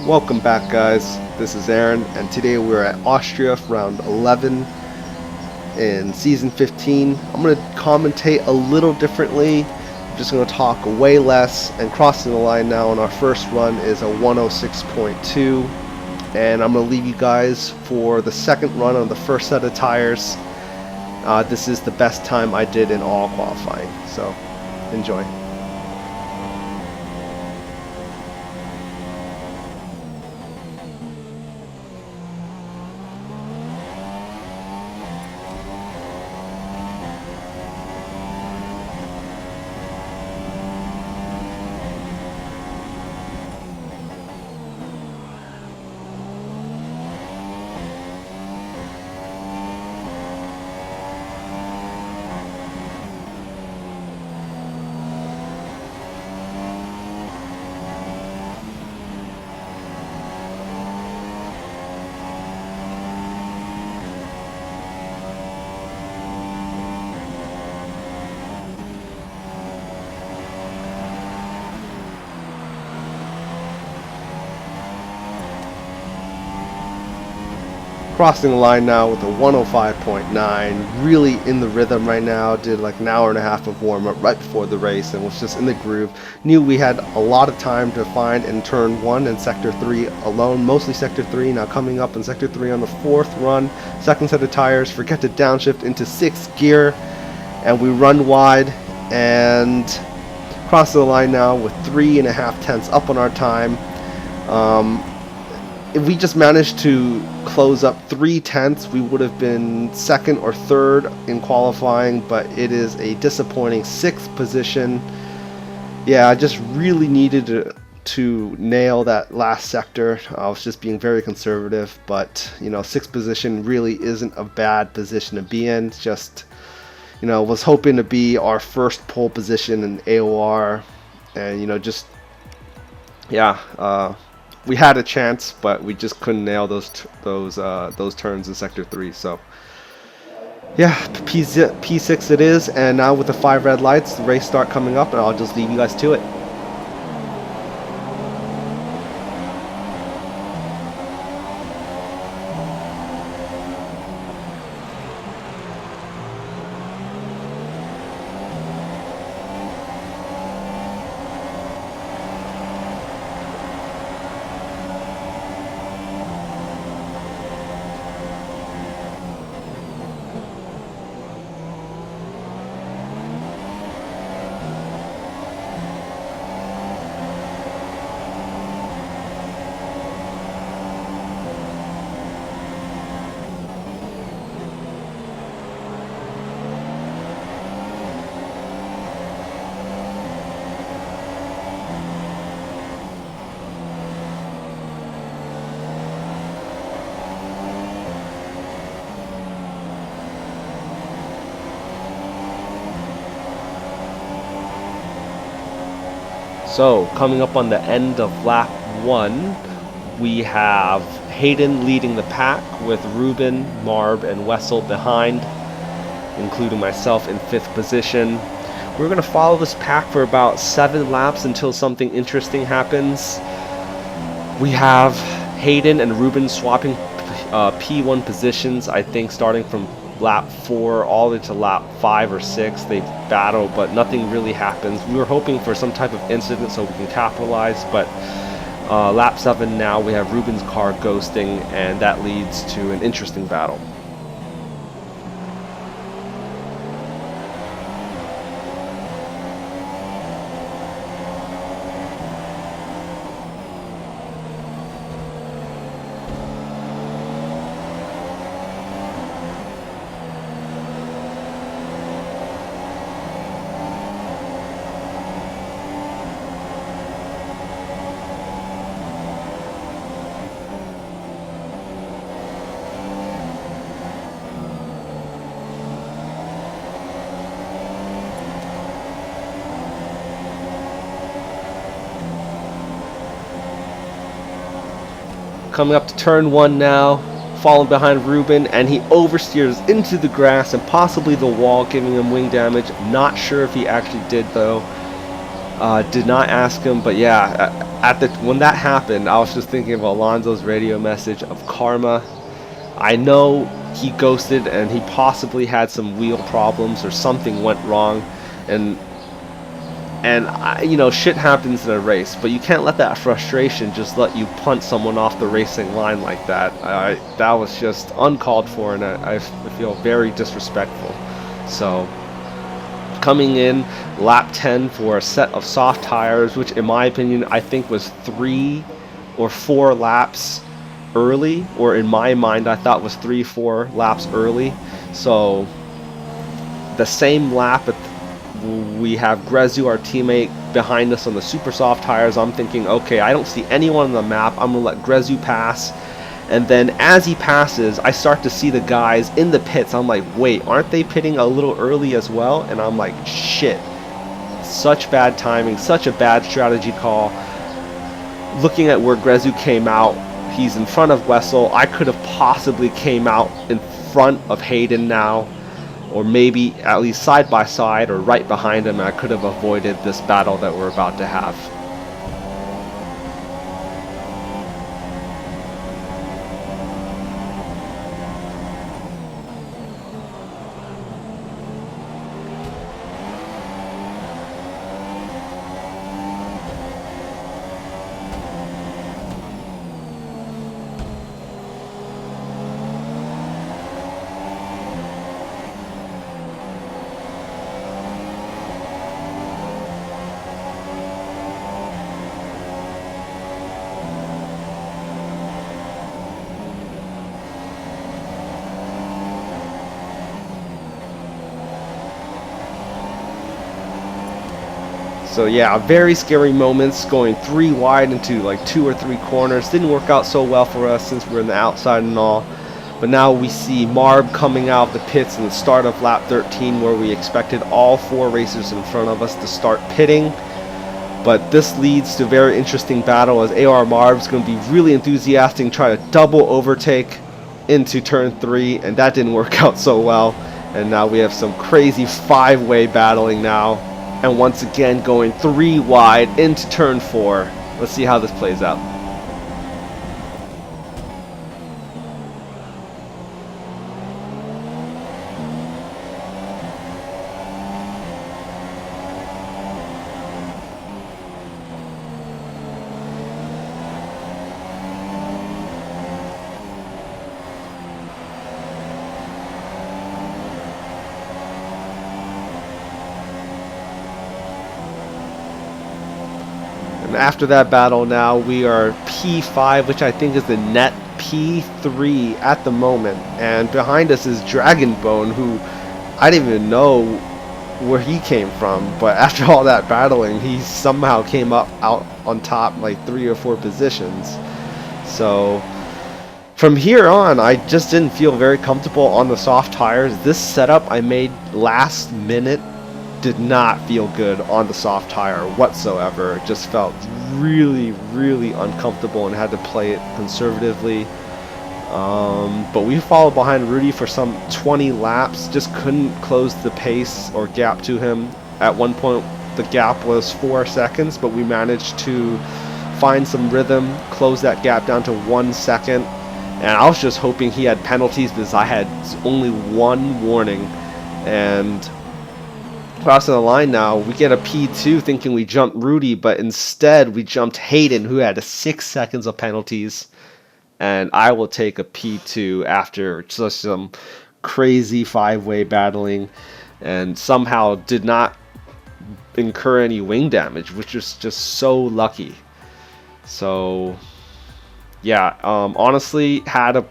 Welcome back, guys. This is Aaron, and today we're at Austria for round 11 in season 15. I'm going to commentate a little differently. I'm just going to talk way less, and crossing the line now on our first run is a 106.2, and I'm going to leave you guys for the second run on the first set of tires. This is the best time I did in all qualifying, so enjoy. Crossing the line now with a 105.9, really in the rhythm right now. Did like an hour and a half of warm-up right before the race and was just in the groove. Knew we had a lot of time to find in turn 1 and sector 3 alone, mostly sector 3. Now coming up in sector 3 on the fourth run, second set of tires, forget to downshift into 6th gear, and we run wide and cross the line now with 3.5 tenths up on our time. If we just managed to close up 3 tenths, we would have been second or third in qualifying, but it is a disappointing 6th position. Yeah, I just really needed to nail that last sector. I was just being very conservative, but you know, 6th position really isn't a bad position to be in. It's just, you know, was hoping to be our first pole position in AOR, and you know, just yeah. We had a chance, but we just couldn't nail those turns in sector 3. So yeah, P6 it is, and now with the 5 red lights, the race start coming up, and I'll just leave you guys to it. So, coming up on the end of lap 1, we have Hayden leading the pack with Ruben, Marb, and Wessel behind, including myself in 5th position. We're going to follow this pack for about 7 laps until something interesting happens. We have Hayden and Ruben swapping P1 positions, I think starting from lap 4 all the way to lap 5 or 6. They battle, but nothing really happens. We were hoping for some type of incident so we can capitalize, but lap 7 now we have Ruben's car ghosting, and that leads to an interesting battle. Coming up to turn 1 now, falling behind Ruben, and he oversteers into the grass and possibly the wall, giving him wing damage. Not sure if he actually did though. Did not ask him, but yeah, when that happened, I was just thinking of Alonso's radio message of karma. I know he ghosted and he possibly had some wheel problems or something went wrong, and shit happens in a race, but you can't let that frustration just let you punt someone off the racing line like that. That was just uncalled for, and I feel very disrespectful. So, coming in lap 10 for a set of soft tires, which in my opinion I think was 3 or 4 laps early, or in my mind I thought was 3-4 laps early. So the same lap we have Grezu, our teammate, behind us on the super soft tires. I'm thinking, okay, I don't see anyone on the map, I'm gonna let Grezu pass. And then as he passes, I start to see the guys in the pits. I'm like, wait, aren't they pitting a little early as well? And I'm like, shit, such bad timing, such a bad strategy call. Looking at where Grezu came out, he's in front of Wessel. I could have possibly came out in front of Hayden now, or maybe at least side by side or right behind him. I could have avoided this battle that we're about to have. So yeah, very scary moments, going 3 wide into like 2 or 3 corners. Didn't work out so well for us since we're in the outside and all. But now we see Marb coming out of the pits in the start of lap 13, where we expected all 4 racers in front of us to start pitting. But this leads to a very interesting battle, as AOR Marb's going to be really enthusiastic and try to double overtake into turn 3, and that didn't work out so well. And now we have some crazy 5-way battling now. And once again going 3 wide into turn 4. Let's see how this plays out. And after that battle now, we are P5, which I think is the net P3 at the moment. And behind us is Dragonbone, who I didn't even know where he came from. But after all that battling, he somehow came up out on top like 3 or 4 positions. So from here on, I just didn't feel very comfortable on the soft tires. This setup I made last minute did not feel good on the soft tire whatsoever. It just felt really, really uncomfortable and had to play it conservatively. But we followed behind Rudy for some 20 laps, just couldn't close the pace or gap to him. At one point the gap was 4 seconds, but we managed to find some rhythm, close that gap down to 1 second. And I was just hoping he had penalties, because I had only 1 warning. And crossing the line now, we get a P2 thinking we jumped Rudy, but instead we jumped Hayden, who had 6 seconds of penalties. And I will take a P2 after just some crazy 5-way battling, and somehow did not incur any wing damage, which is just so lucky. So yeah, honestly had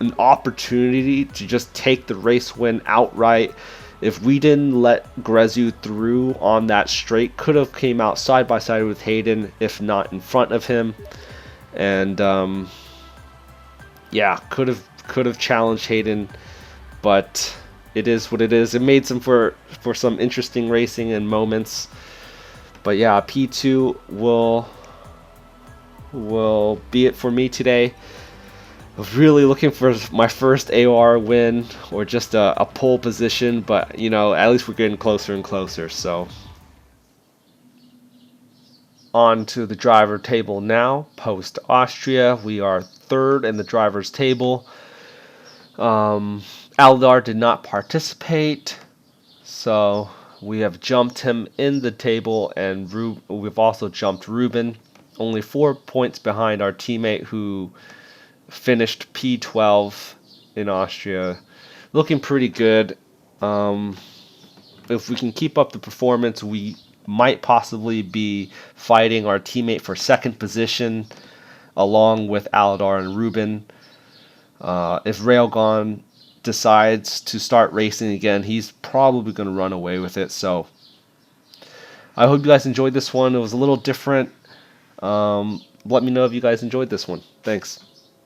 an opportunity to just take the race win outright. If we didn't let Grezu through on that straight, could have came out side by side with Hayden, if not in front of him. And yeah, could have challenged Hayden, but it is what it is. It made some for some interesting racing and moments. But yeah, P2 will be it for me today. I was really looking for my first AOR win, or just a pole position, but you know, at least we're getting closer and closer. So on to the driver table now. Post Austria, we are third in the driver's table. Aldar did not participate, so we have jumped him in the table, and we've also jumped Ruben, only 4 points behind our teammate who finished P12 in Austria. Looking pretty good. If we can keep up the performance, we might possibly be fighting our teammate for second position along with Aladar and Ruben. If Railgun decides to start racing again, he's probably going to run away with it. So I hope you guys enjoyed this one. It was a little different. Let me know if you guys enjoyed this one. Thanks.